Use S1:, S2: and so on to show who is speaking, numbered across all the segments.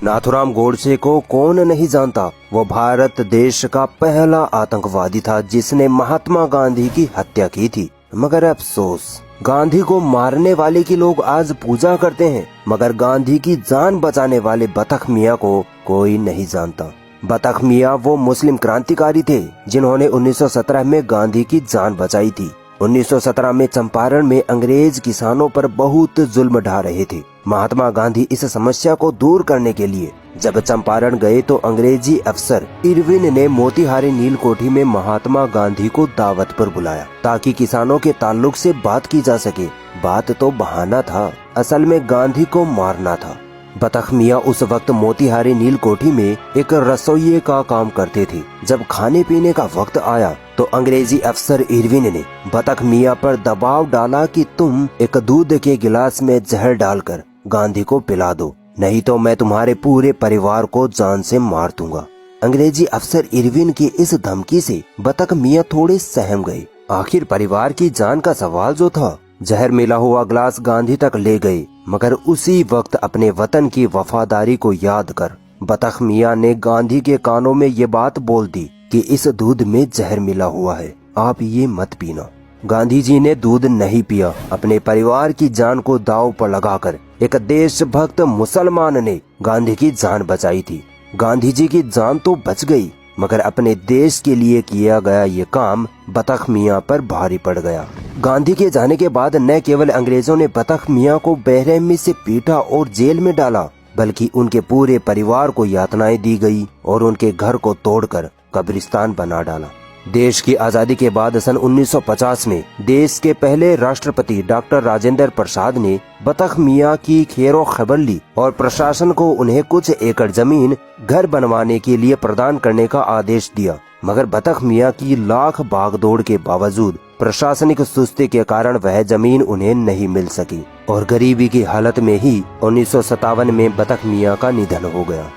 S1: नाथूराम गोडसे को कौन नहीं जानता। वो भारत देश का पहला आतंकवादी था जिसने महात्मा गांधी की हत्या की थी। मगर अफसोस, गांधी को मारने वाले की लोग आज पूजा करते हैं, मगर गांधी की जान बचाने वाले बतख मियाँ को कोई नहीं जानता। बतख मियाँ वो मुस्लिम क्रांतिकारी थे जिन्होंने 1917 में गांधी की जान बचाई थी। 1917 में चंपारण में अंग्रेज किसानों पर बहुत जुल्म ढा रहे थे। महात्मा गांधी इस समस्या को दूर करने के लिए जब चंपारण गए तो अंग्रेजी अफसर इरविन ने मोतीहारी नील कोठी में महात्मा गांधी को दावत पर बुलाया ताकि किसानों के ताल्लुक से बात की जा सके। बात तो बहाना था, असल में गांधी को मारना था। बतख मियाँ उस वक्त मोतीहारी नील कोठी में एक रसोइये का काम करते थे। जब खाने पीने का वक्त आया तो अंग्रेजी अफसर इरविन ने बतख मियाँ पर दबाव डाला कि तुम एक दूध के गिलास में जहर डालकर गांधी को पिला दो, नहीं तो मैं तुम्हारे पूरे परिवार को जान से मार दूंगा। अंग्रेजी अफसर इरविन की इस धमकी से बतख मियाँ थोड़े सहम गए। आखिर परिवार की जान का सवाल जो था, जहर मिला हुआ ग्लास गांधी तक ले गए, मगर उसी वक्त अपने वतन की वफादारी को याद कर बतख मियाँ ने गांधी के कानों में ये बात बोल दी कि इस दूध में जहर मिला हुआ है, आप ये मत पीना। गांधी जी ने दूध नहीं पिया। अपने परिवार की जान को दांव पर लगाकर एक देशभक्त मुसलमान ने गांधी की जान बचाई थी। गांधी जी की जान तो बच गई, मगर अपने देश के लिए किया गया ये काम बतख मियाँ पर भारी पड़ गया। गांधी के जाने के बाद न केवल अंग्रेजों ने बतख मियाँ को बेरहमी से पीटा और जेल में डाला, बल्कि उनके पूरे परिवार को यातनाएं दी गई और उनके घर को तोड़कर कब्रिस्तान बना डाला। देश की आजादी के बाद सन 1950 में देश के पहले राष्ट्रपति डॉक्टर राजेंद्र प्रसाद ने बतख मियाँ की खैरो खबर ली और प्रशासन को उन्हें कुछ एकड़ जमीन घर बनवाने के लिए प्रदान करने का आदेश दिया। मगर बतख मियाँ की लाख भागदौड़ के बावजूद प्रशासनिक सुस्ती के कारण वह जमीन उन्हें नहीं मिल सकी और गरीबी की हालत में ही 1957 में बतख मियाँ का निधन हो गया।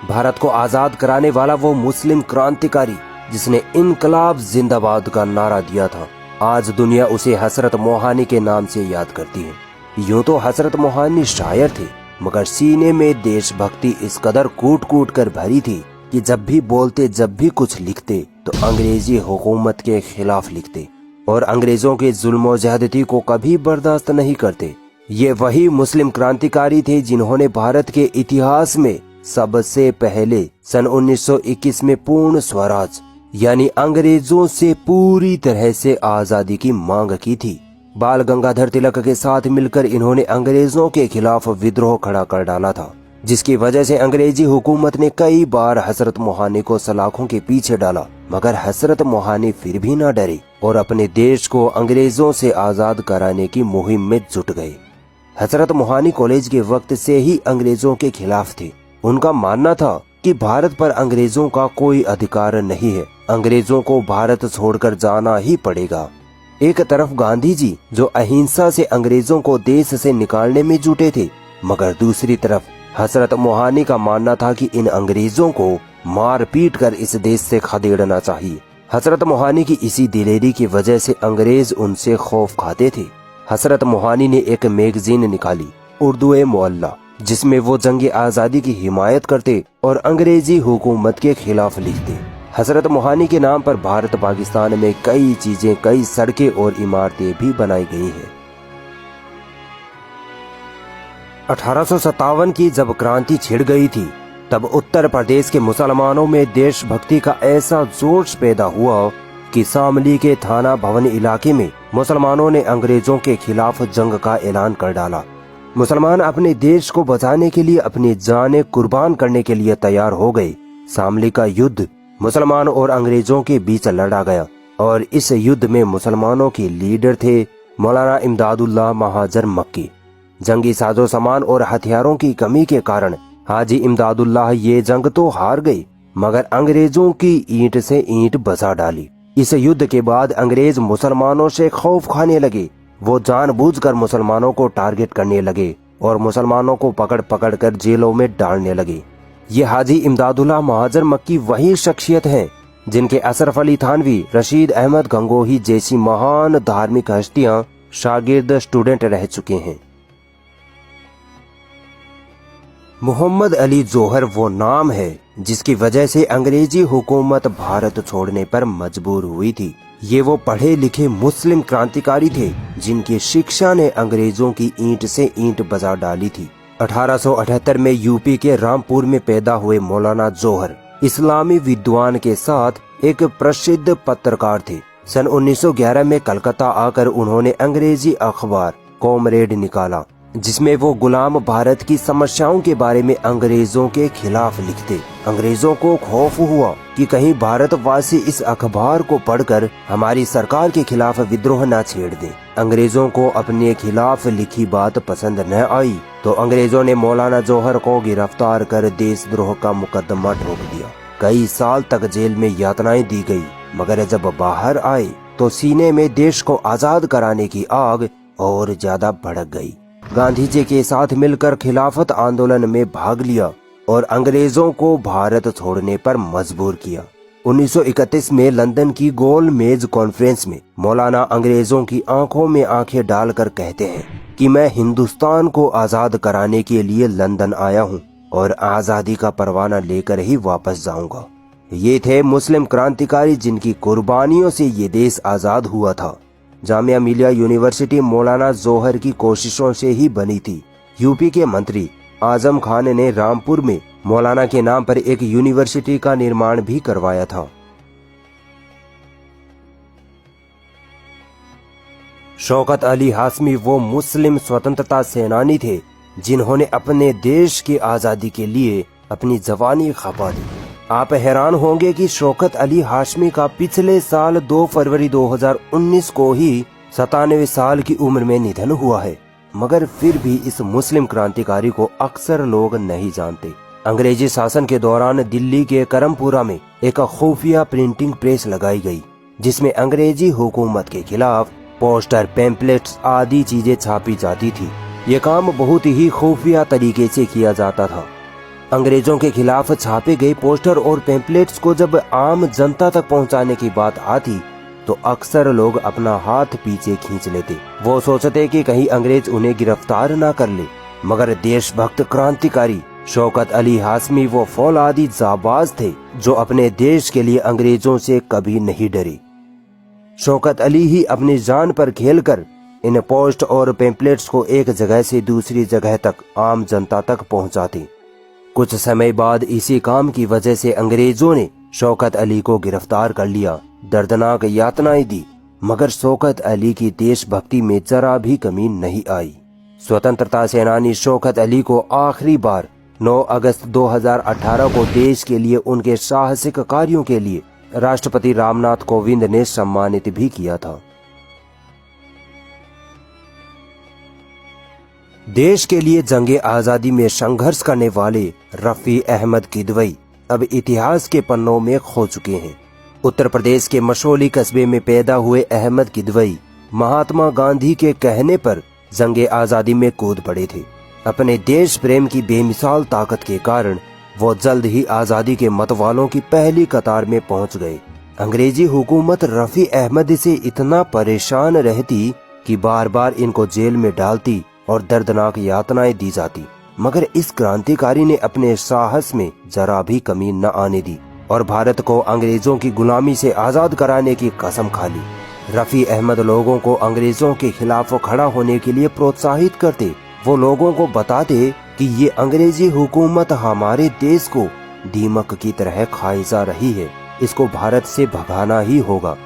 S1: भारत को आजाद कराने वाला वो मुस्लिम क्रांतिकारी जिसने इनकलाब जिंदाबाद का नारा दिया था, आज दुनिया उसे हजरत मोहानी के नाम से याद करती है। यूं तो हजरत मोहानी शायर थे, मगर सीने में देशभक्ति इस कदर कूट कूट कर भरी थी कि जब भी बोलते, जब भी कुछ लिखते तो अंग्रेजी हुकूमत के खिलाफ लिखते और अंग्रेजों के जुल्म ज्यादती को कभी बर्दाश्त नहीं करते। ये वही मुस्लिम क्रांतिकारी थे जिन्होंने भारत के इतिहास में सबसे पहले सन 1921 में पूर्ण स्वराज यानी अंग्रेजों से पूरी तरह से आजादी की मांग की थी। बाल गंगाधर तिलक के साथ मिलकर इन्होंने अंग्रेजों के खिलाफ विद्रोह खड़ा कर डाला था, जिसकी वजह से अंग्रेजी हुकूमत ने कई बार हजरत मोहानी को सलाखों के पीछे डाला, मगर हजरत मोहानी फिर भी न डरे और अपने देश को अंग्रेजों से आजाद कराने की मुहिम में जुट गए। हजरत मोहानी कॉलेज के वक्त से ही अंग्रेजों के खिलाफ थे। उनका मानना था कि भारत पर अंग्रेजों का कोई अधिकार नहीं है, अंग्रेजों को भारत छोड़कर जाना ही पड़ेगा। एक तरफ गांधी जी जो अहिंसा से अंग्रेजों को देश से निकालने में जुटे थे, मगर दूसरी तरफ हजरत मोहानी का मानना था कि इन अंग्रेजों को मार पीट कर इस देश से खदेड़ना चाहिए। हजरत मोहानी की इसी दिलेरी की वजह से अंग्रेज उनसे खौफ खाते थे। हजरत मोहानी ने एक मैगजीन निकाली, उर्दू मोहल्ला, जिसमें वो जंग आजादी की हिमायत करते और अंग्रेजी हुकूमत के खिलाफ लिखते। हजरत मोहानी के नाम पर भारत पाकिस्तान में कई चीजें, कई सड़कें और इमारतें भी बनाई गई हैं। 1857 की जब क्रांति छिड़ गई थी, तब उत्तर प्रदेश के मुसलमानों में देशभक्ति का ऐसा जोश पैदा हुआ कि शामली के थाना भवन इलाके में मुसलमानों ने अंग्रेजों के खिलाफ जंग का ऐलान कर डाला। मुसलमान अपने देश को बचाने के लिए अपनी जानें कुर्बान करने के लिए तैयार हो गए। शामली का युद्ध मुसलमान और अंग्रेजों के बीच लड़ा गया और इस युद्ध में मुसलमानों के लीडर थे मौलाना इमदादुल्लाह महाजर मक्की। जंगी साजो सामान और हथियारों की कमी के कारण हाजी इमदादुल्लाह ये जंग तो हार गए, मगर अंग्रेजों की ईंट से ईंट बसा डाली। इस युद्ध के बाद अंग्रेज मुसलमानों से खौफ खाने लगे। वो जानबूझकर मुसलमानों को टारगेट करने लगे और मुसलमानों को पकड़ पकड़ कर जेलों में डालने लगे। ये हाजी इमदादुल्लाह महाजर मक्की वही शख्सियत हैं जिनके अशरफ अली थानवी, रशीद अहमद गंगोही जैसी महान धार्मिक हस्तियां शागिर्द स्टूडेंट रह चुके हैं। मोहम्मद अली जौहर वो नाम है जिसकी वजह से अंग्रेजी हुकूमत भारत छोड़ने पर मजबूर हुई थी। ये वो पढ़े लिखे मुस्लिम क्रांतिकारी थे जिनकी शिक्षा ने अंग्रेजों की ईंट से ईंट बजा डाली थी। 1878 में यूपी के रामपुर में पैदा हुए मौलाना जौहर इस्लामी विद्वान के साथ एक प्रसिद्ध पत्रकार थे। सन 1911 में कलकत्ता आकर उन्होंने अंग्रेजी अखबार कॉमरेड निकाला, जिसमें वो गुलाम भारत की समस्याओं के बारे में अंग्रेजों के खिलाफ लिखते। अंग्रेजों को खौफ हुआ कि कहीं भारतवासी इस अखबार को पढ़कर हमारी सरकार के खिलाफ विद्रोह न छेड़ दें। अंग्रेजों को अपने खिलाफ लिखी बात पसंद न आई तो अंग्रेजों ने मौलाना जौहर को गिरफ्तार कर देशद्रोह का मुकदमा ठोक दिया। कई साल तक जेल में यातनाएं दी गई, मगर जब बाहर आए तो सीने में देश को आजाद कराने की आग और ज्यादा भड़क गई। गांधी जी के साथ मिलकर खिलाफत आंदोलन में भाग लिया और अंग्रेजों को भारत छोड़ने पर मजबूर किया। 1931 में लंदन की गोल मेज कॉन्फ्रेंस में मौलाना अंग्रेजों की आंखों में आंखें डालकर कहते हैं कि मैं हिंदुस्तान को आजाद कराने के लिए लंदन आया हूं और आजादी का परवाना लेकर ही वापस जाऊंगा। ये थे मुस्लिम क्रांतिकारी जिनकी कुर्बानियों से ये देश आजाद हुआ था। जामिया मिलिया यूनिवर्सिटी मौलाना जौहर की कोशिशों से ही बनी थी। यूपी के मंत्री आजम खान ने रामपुर में मौलाना के नाम पर एक यूनिवर्सिटी का निर्माण भी करवाया था। शौकत अली हाशमी वो मुस्लिम स्वतंत्रता सेनानी थे जिन्होंने अपने देश की आजादी के लिए अपनी जवानी खपा दी। आप हैरान होंगे कि शौकत अली हाशमी का पिछले साल 2 फरवरी 2019 को ही 97 साल की उम्र में निधन हुआ है, मगर फिर भी इस मुस्लिम क्रांतिकारी को अक्सर लोग नहीं जानते। अंग्रेजी शासन के दौरान दिल्ली के करमपुरा में एक खुफिया प्रिंटिंग प्रेस लगाई गई, जिसमें अंग्रेजी हुकूमत के खिलाफ पोस्टर, पैम्पलेट्स आदि चीजें छापी जाती थी। ये काम बहुत ही खुफिया तरीके से किया जाता था। अंग्रेजों के खिलाफ छापे गए पोस्टर और पैम्पलेट्स को जब आम जनता तक पहुंचाने की बात आती तो अक्सर लोग अपना हाथ पीछे खींच लेते। वो सोचते कि कहीं अंग्रेज उन्हें गिरफ्तार ना कर ले, मगर देशभक्त क्रांतिकारी शौकत अली हाशमी वो फौलादी जाबाज थे जो अपने देश के लिए अंग्रेजों से कभी नहीं डरे। शौकत अली ही अपनी जान पर खेलकर इन पोस्ट और पैम्पलेट्स को एक जगह से दूसरी जगह तक आम जनता तक पहुंचाते। कुछ समय बाद इसी काम की वजह से अंग्रेजों ने शौकत अली को गिरफ्तार कर लिया, दर्दनाक यातनाएं दी, मगर शौकत अली की देशभक्ति में जरा भी कमी नहीं आई। स्वतंत्रता सेनानी शौकत अली को आखिरी बार 9 अगस्त 2018 को देश के लिए उनके साहसिक कार्यों के लिए राष्ट्रपति रामनाथ कोविंद ने सम्मानित भी किया था। देश के लिए जंगे आजादी में संघर्ष करने वाले रफी अहमद किदवई अब इतिहास के पन्नों में खो चुके हैं। उत्तर प्रदेश के मशोली कस्बे में पैदा हुए अहमद किदवई महात्मा गांधी के कहने पर जंगे आजादी में कूद पड़े थे। अपने देश प्रेम की बेमिसाल ताकत के कारण वो जल्द ही आजादी के मतवालों की पहली कतार में पहुंच गए। अंग्रेजी हुकूमत रफी अहमद से इतना परेशान रहती कि बार बार इनको जेल में डालती और दर्दनाक यातनाएं दी जाती, मगर इस क्रांतिकारी ने अपने साहस में जरा भी कमी न आने दी और भारत को अंग्रेजों की गुलामी से आजाद कराने की कसम खा ली। रफी अहमद लोगों को अंग्रेजों के खिलाफ खड़ा होने के लिए प्रोत्साहित करते। वो लोगों को बताते कि ये अंग्रेजी हुकूमत हमारे देश को दीमक की तरह खाई जा रही है, इसको भारत से भगाना ही होगा।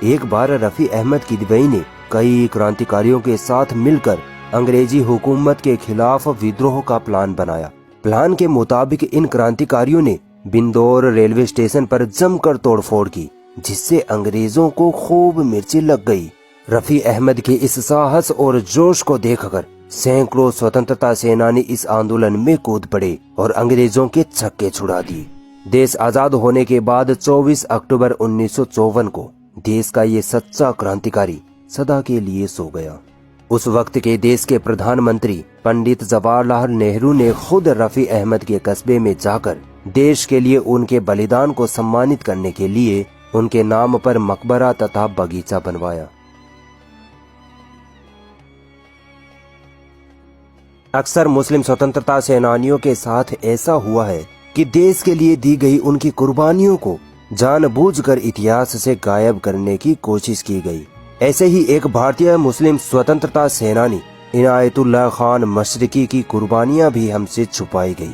S1: एक बार रफी अहमद किदवई ने कई क्रांतिकारियों के साथ मिलकर अंग्रेजी हुकूमत के खिलाफ विद्रोह का प्लान बनाया। प्लान के मुताबिक इन क्रांतिकारियों ने बिंदौर रेलवे स्टेशन पर जमकर तोड़फोड़ की, जिससे अंग्रेजों को खूब मिर्ची लग गई। रफी अहमद के इस साहस और जोश को देखकर सैकड़ों स्वतंत्रता सेनानी इस आंदोलन में कूद पड़े और अंग्रेजों के छक्के छुड़ा दिए। देश आजाद होने के बाद 24 अक्टूबर 1954 को देश का ये सच्चा क्रांतिकारी सदा के लिए सो गया। उस वक्त के देश के प्रधानमंत्री पंडित जवाहरलाल नेहरू ने खुद रफी अहमद के कस्बे में जाकर देश के लिए उनके बलिदान को सम्मानित करने के लिए उनके नाम पर मकबरा तथा बगीचा बनवाया। अक्सर मुस्लिम स्वतंत्रता सेनानियों के साथ ऐसा हुआ है कि देश के लिए दी गई उनकी कुर्बानियों को जानबूझकर इतिहास से गायब करने की कोशिश की गई। ऐसे ही एक भारतीय मुस्लिम स्वतंत्रता सेनानी इनायतुल्लाह खान मशरिकी की कुर्बानियां भी हमसे छुपाई गई।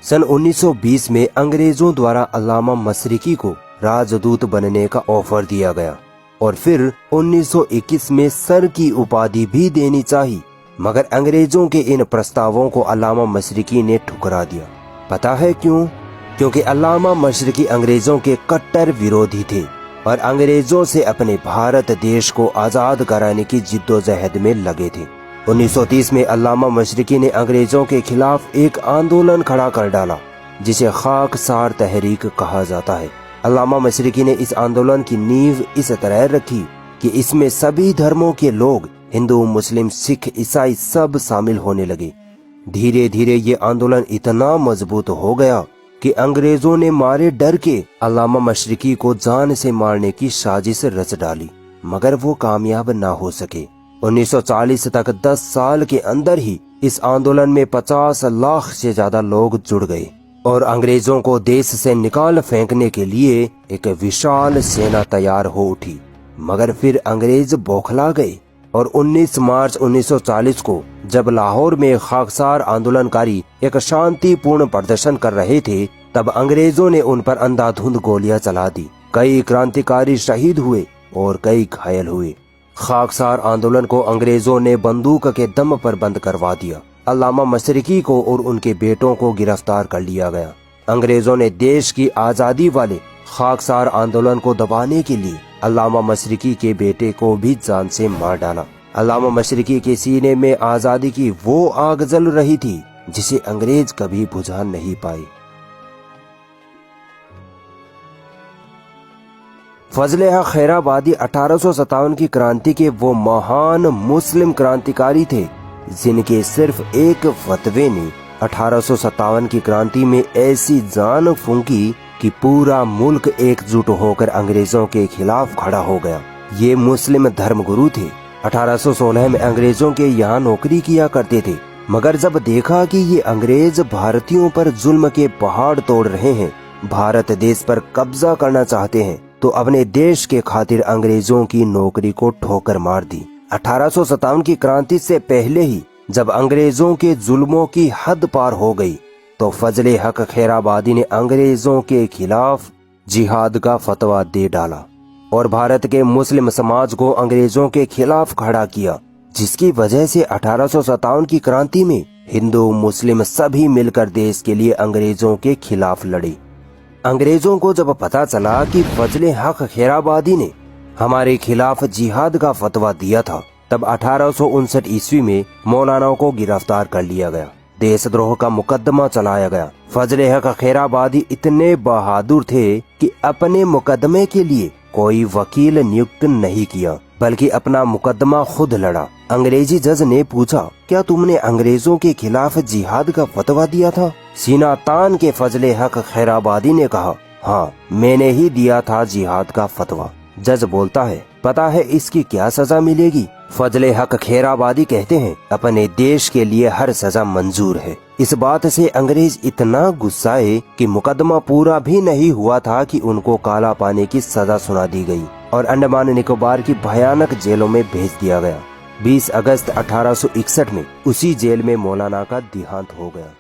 S1: सन 1920 में अंग्रेजों द्वारा अल्लामा मशरिकी को राजदूत बनने का ऑफर दिया गया और फिर 1921 में सर की उपाधि भी देनी चाहिए, मगर अंग्रेजों के इन प्रस्तावों को अल्लामा मशरिकी ने ठुकरा दिया। पता है क्यों? क्योंकि अल्लामा मशरिकी अंग्रेजों के कट्टर विरोधी थे और अंग्रेजों से अपने भारत देश को आजाद कराने की जिद्दोजहद में लगे थे। 1930 में अल्लामा मशरिकी ने अंग्रेजों के खिलाफ एक आंदोलन खड़ा कर डाला जिसे खाकसार तहरीक कहा जाता है। अल्लामा मशरिकी ने इस आंदोलन की नींव इस तरह रखी कि इसमें सभी धर्मों के लोग, हिंदू, मुस्लिम, सिख, ईसाई सब शामिल होने लगे। धीरे धीरे ये आंदोलन इतना मजबूत हो गया कि अंग्रेजों ने मारे डर के अल्लामा मशरिकी को जान से मारने की साजिश रच डाली, मगर वो कामयाब ना हो सके। 1940 तक 10 साल के अंदर ही इस आंदोलन में 50 लाख से ज्यादा लोग जुड़ गए और अंग्रेजों को देश से निकाल फेंकने के लिए एक विशाल सेना तैयार हो उठी। मगर फिर अंग्रेज बौखला गए और 19 मार्च 1940 को जब लाहौर में खाकसार आंदोलनकारी एक शांतिपूर्ण प्रदर्शन कर रहे थे, तब अंग्रेजों ने उन पर अंधाधुंध गोलियां चला दी। कई क्रांतिकारी शहीद हुए और कई घायल हुए। खाकसार आंदोलन को अंग्रेजों ने बंदूक के दम पर बंद करवा दिया। अल्लामा मशरिकी को और उनके बेटों को गिरफ्तार कर लिया गया। अंग्रेजों ने देश की आजादी वाले खाकसार आंदोलन को दबाने के लिए अल्लामा मशरिकी के बेटे को भी जान से मार डाला। अल्लामा मशरिकी के सीने में आजादी की वो आग जल रही थी जिसे अंग्रेज कभी बुझा नहीं पाए। फजले हक खैराबादी 1857 की क्रांति के वो महान मुस्लिम क्रांतिकारी थे जिनके सिर्फ एक फतवे ने 1857 की क्रांति में ऐसी जान फूंकी कि पूरा मुल्क एकजुट होकर अंग्रेजों के खिलाफ खड़ा हो गया। ये मुस्लिम धर्मगुरु थे। 1816 में अंग्रेजों के यहाँ नौकरी किया करते थे, मगर जब देखा कि ये अंग्रेज भारतीयों पर जुल्म के पहाड़ तोड़ रहे हैं, भारत देश पर कब्जा करना चाहते हैं, तो अपने देश के खातिर अंग्रेजों की नौकरी को ठोकर मार दी। 1857 की क्रांति से पहले ही जब अंग्रेजों के जुल्मों की हद पार हो गई, तो फजले हक खैराबादी ने अंग्रेजों के खिलाफ जिहाद का फतवा दे डाला और भारत के मुस्लिम समाज को अंग्रेजों के खिलाफ खड़ा किया, जिसकी वजह से 1857 की क्रांति में हिंदू मुस्लिम सभी मिलकर देश के लिए अंग्रेजों के खिलाफ लड़े। अंग्रेजों को जब पता चला कि फजले हक खैराबादी ने हमारे खिलाफ जिहाद का फतवा दिया था, तब 1859 ईस्वी में मौलाना को गिरफ्तार कर लिया गया। देशद्रोह का मुकदमा चलाया गया। फजले हक खैराबादी इतने बहादुर थे कि अपने मुकदमे के लिए कोई वकील नियुक्त नहीं किया, बल्कि अपना मुकदमा खुद लड़ा। अंग्रेजी जज ने पूछा, क्या तुमने अंग्रेजों के खिलाफ जिहाद का फतवा दिया था? सीना तान के फजले हक खैराबादी ने कहा, हाँ, मैंने ही दिया था जिहाद का फतवा। जज बोलता है, पता है इसकी क्या सजा मिलेगी? फजले हक खैराबादी कहते हैं, अपने देश के लिए हर सजा मंजूर है। इस बात से अंग्रेज इतना गुस्साए कि मुकदमा पूरा भी नहीं हुआ था कि उनको काला पानी की सजा सुना दी गई और अंडमान निकोबार की भयानक जेलों में भेज दिया गया। 20 अगस्त 1861 में उसी जेल में मौलाना का देहांत हो गया।